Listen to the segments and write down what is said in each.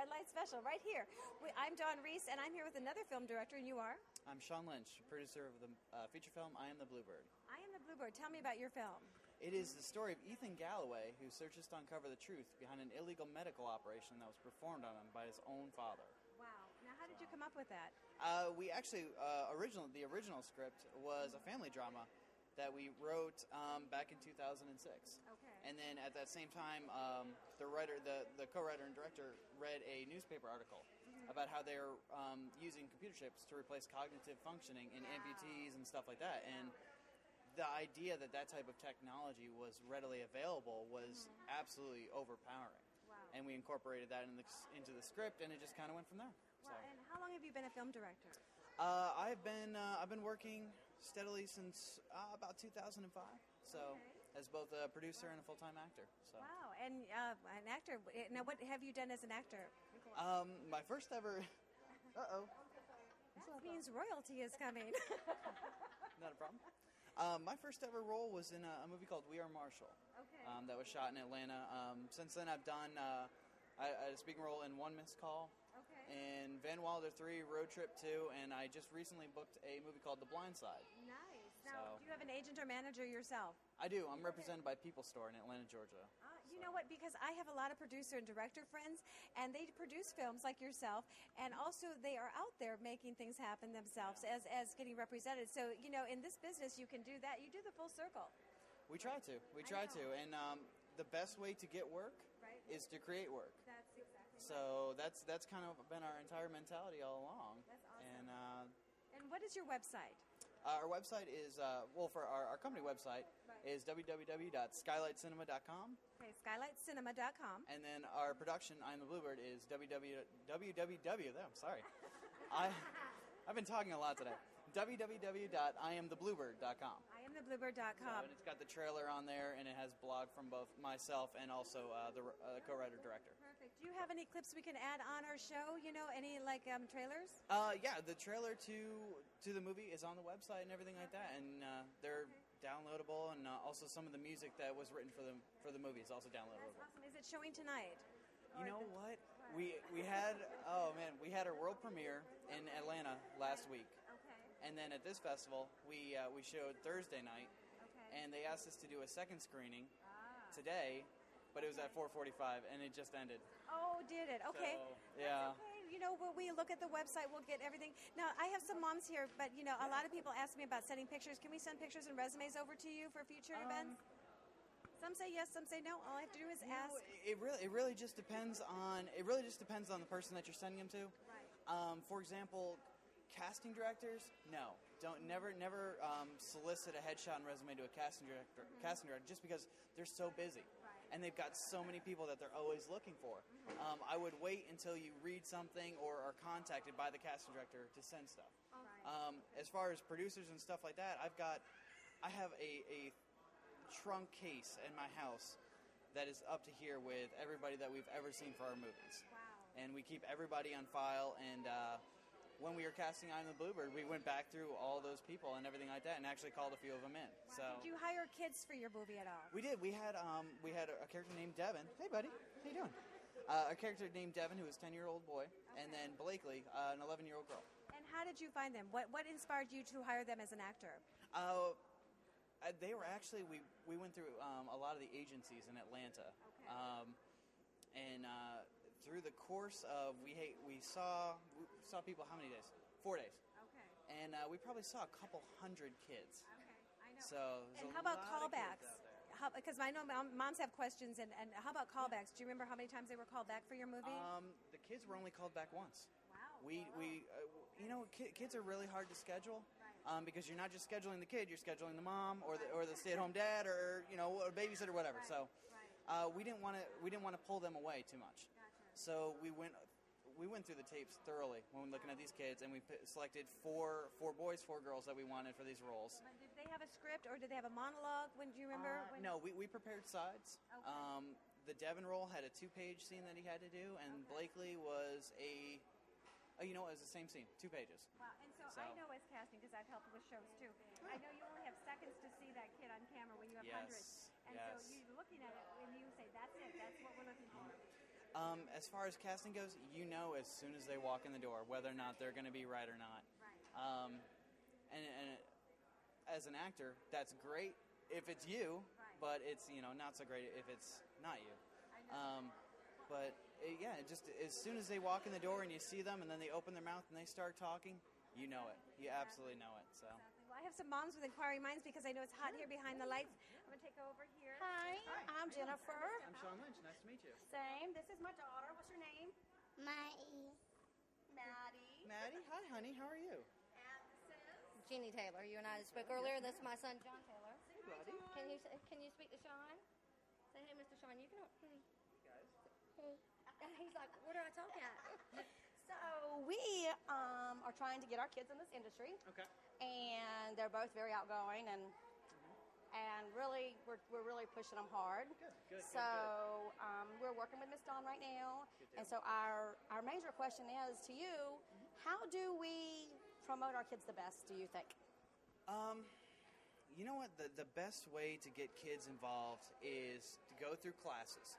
Red Light Special, right here. I'm Dawn Reese, and I'm here with another film director, and you are? I'm Sean Lynch, producer of the feature film I Am the Bluebird. I Am the Bluebird. Tell me about your film. It is the story of Ethan Galloway, who searches to uncover the truth behind an illegal medical operation that was performed on him by his own father. Wow. Now, how did you come up with that? We actually, the original script was a family drama that we wrote back in 2006. Okay. And then at that same time, the co-writer and director read a newspaper article about how they're using computer chips to replace cognitive functioning in amputees and stuff like that. And the idea that type of technology was readily available was absolutely overpowering. Wow. And we incorporated that into the script, and it just kind of went from there. Wow. And how long have you been a film director? I've been working steadily since about 2005. So, as both a producer and a full-time actor. So. Wow, and an actor. Now, what have you done as an actor? My first ever. That means royalty is coming. Not a problem. My first ever role was in a movie called We Are Marshall. Okay. That was shot in Atlanta. Since then, I've done I had a speaking role in One Missed Call. Okay. And Van Wilder 3, Road Trip 2, and I just recently booked a movie called The Blind Side. Nice. Now, do you have an agent or manager yourself? I do. I'm represented by People Store in Atlanta, Georgia. You know what? Because I have a lot of producer and director friends, and they produce films like yourself, and also they are out there making things happen themselves as getting represented. So, you know, in this business, you can do that. You do the full circle. We try to. And the best way to get work is to create work. That's exactly right. So that's kind of been our entire mentality all along. That's awesome. And what is your website? Our website is, for our company website is www.skylightcinema.com. Okay, skylightcinema.com. And then our production, I Am the Bluebird, is I've been talking a lot today. www.iamthebluebird.com. iamthebluebird.com. So, and it's got the trailer on there, and it has blog from both myself and also the co-writer-director. Perfect. Do you have any clips we can add on our show? You know, any trailers? Yeah, the trailer to the movie is on the website and everything like that, and they're downloadable, and also some of the music that was written for the movie is also downloadable. That's awesome. Is it showing tonight? You know what? We had our world premiere in Atlanta last week. Okay. And then at this festival, we showed Thursday night, and they asked us to do a second screening today, but it was at 4:45, and it just ended. Oh, did it? Okay. So, yeah. That's okay. You know, when we look at the website, we'll get everything. Now, I have some moms here, but, you know, a lot of people ask me about sending pictures. Can we send pictures and resumes over to you for future events? Some say yes, some say no. All I have to do is ask. It really just depends on the person that you're sending them to. Right. For example, casting directors, no, never solicit a headshot and resume to a casting director. Casting director, just because they're so busy, and they've got so many people that they're always looking for. I would wait until you read something or are contacted by the casting director to send stuff. As far as producers and stuff like that, I have a trunk case in my house that is up to here with everybody that we've ever seen for our movies. Wow. And we keep everybody on file, and when we were casting I Am the Bluebird, we went back through all those people and everything like that and actually called a few of them in. Wow. So did you hire kids for your movie at all? We did. We had a character named Devin. Hey buddy, how you doing? A character named Devin who was a 10-year-old boy, and then Blakely, an 11-year-old girl. And how did you find them? What inspired you to hire them as an actor? They were actually, we went through a lot of the agencies in Atlanta. And through the course of, we saw people how many days? 4 days. Okay. And we probably saw a couple hundred kids. Okay, I know. So and how about callbacks? Because I know moms have questions, and how about callbacks? Do you remember how many times they were called back for your movie? The kids were only called back once. Wow. Kids are really hard to schedule. Because you're not just scheduling the kid, you're scheduling the mom or the stay-at-home dad or a babysitter or whatever. So we didn't want to pull them away too much. Gotcha. So we went through the tapes thoroughly when we were looking at these kids, and we selected four boys, 4 girls that we wanted for these roles. But did they have a script or did they have a monologue? Do you remember? No, we prepared sides. Okay. The Devin role had a 2-page scene that he had to do, and Blakely was it was the same scene, 2 pages. Wow, and so I know as casting, because I've helped with shows too, I know you only have seconds to see that kid on camera when you have hundreds. And so you're looking at it and you say, that's it, that's what we're looking for. As far as casting goes, you know as soon as they walk in the door whether or not they're going to be right or not. Right. And as an actor, that's great if it's you, but it's not so great if it's not you. But just as soon as they walk in the door and you see them, and then they open their mouth and they start talking, you know it. You absolutely know it. So. Exactly. Well, I have some moms with inquiring minds because I know it's hot here behind the lights. I'm going to take over here. Hi, I'm Jennifer. I'm Sean Lynch. Nice to meet you. Same. This is my daughter. What's your name? Maddie. Maddie. Maddie, hi, honey. How are you? And this is Jeannie Taylor. You and I spoke earlier. This is my son, John Taylor. Hey, buddy. Can you speak to Sean? Say, hey, Mr. Sean. You can. He's like, what are I talking at? So we are trying to get our kids in this industry. Okay. And they're both very outgoing and really we're really pushing them hard. Good. So we're working with Miss Dawn right now. And so our major question is to you, how do we promote our kids the best, do you think? You know what? The best way to get kids involved is to go through classes.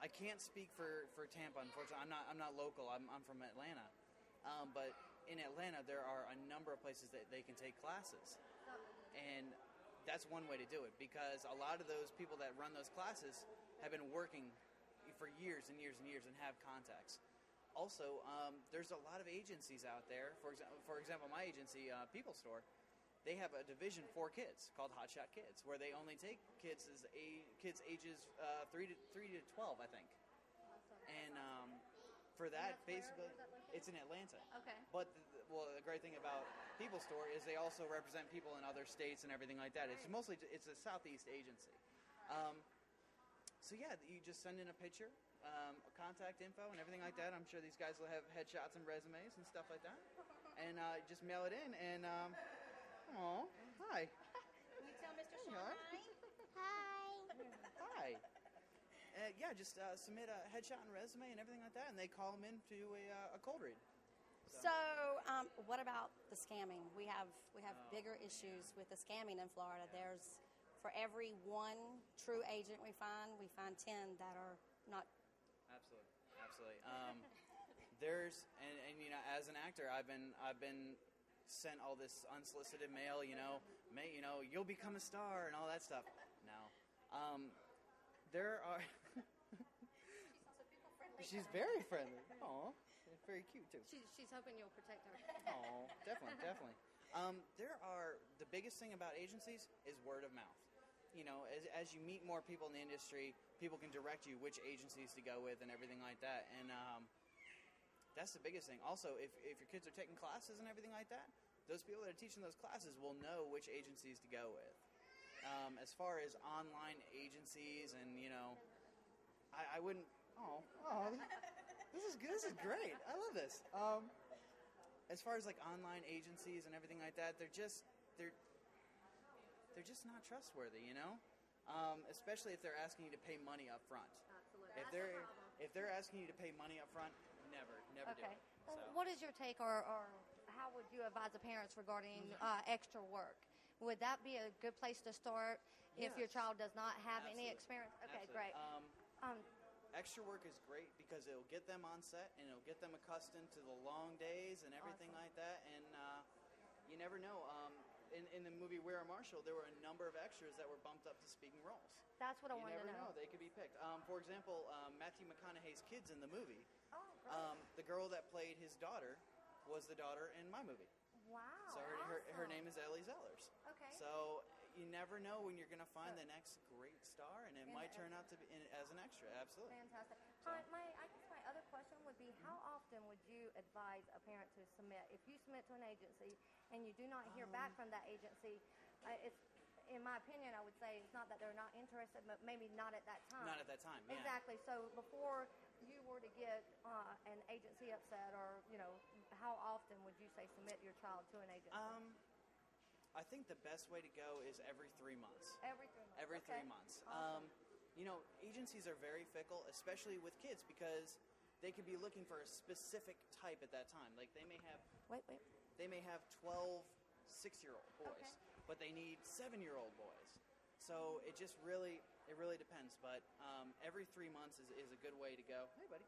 I can't speak for Tampa, unfortunately. I'm not local. I'm from Atlanta. But in Atlanta, there are a number of places that they can take classes. And that's one way to do it, because a lot of those people that run those classes have been working for years and years and years and have contacts. Also, there's a lot of agencies out there. For example, my agency, People Store, they have a division for kids called Hot Shot Kids, where they only take kids ages 3 to 12, I think. And for that, basically, it's in Atlanta. Okay. But the great thing about People Store is they also represent people in other states and everything like that. It's it's a Southeast agency. So yeah, you just send in a picture, contact info, and everything like that. I'm sure these guys will have headshots and resumes and stuff like that, and just mail it in. And hi. Can you tell Mr. Sean hi? Hi. Just submit a headshot and resume and everything like that, and they call them in to a cold read. So, what about the scamming? We have bigger issues with the scamming in Florida. There's, for every one true agent we find 10 that are not. Absolutely. There's and as an actor, I've been sent all this unsolicited mail. You'll become a star and all that stuff. No, there are. She's very friendly. Aw, very cute too. She's hoping you'll protect her. Oh, definitely. The biggest thing about agencies is word of mouth. As you meet more people in the industry, people can direct you which agencies to go with and everything like that. And that's the biggest thing. Also, if your kids are taking classes and everything like that, those people that are teaching those classes will know which agencies to go with. As far as online agencies and, I wouldn't... Oh, this is good. This is great. I love this. As far as like online agencies and everything like that, they're just not trustworthy, especially if they're asking you to pay money up front. Absolutely. If they're asking you to pay money up front, never do Okay. it. Well, So. what is your take, or how would you advise the parents regarding extra work? Would that be a good place to start if your Yes. child does not have any Absolutely. experience? Okay, Absolutely. great. Extra work is great because it'll get them on set and it'll get them accustomed to the long days and everything like that. And you never know. In the movie Where Are Marshall, there were a number of extras that were bumped up to speaking roles. That's what I You wanted never to know. know. They could be picked. For example, Matthew McConaughey's kids in the movie. Oh, great. The girl that played his daughter was the daughter in my movie. Wow. So her name is Ellie Zellers. Okay. So you never know when you're going to find the next great star, and it might turn out to be as an extra. Absolutely. Fantastic. So. I guess my other question would be, how often would you advise a parent to submit? If you submit to an agency and you do not hear back from that agency, it's, in my opinion, I would say it's not that they're not interested, but maybe not at that time. Not at that time, yeah. Exactly. So before you were to get an agency upset, or how often would you say submit your child to an agency? I think the best way to go is every 3 months. Every 3 months. Every Okay. 3 months. Awesome. Agencies are very fickle, especially with kids, because they could be looking for a specific type at that time. Like they may have Wait. They may have 12 6-year-old boys, Okay. but they need 7-year-old boys. So it just really, It really depends, but every 3 months is a good way to go. Hey, buddy.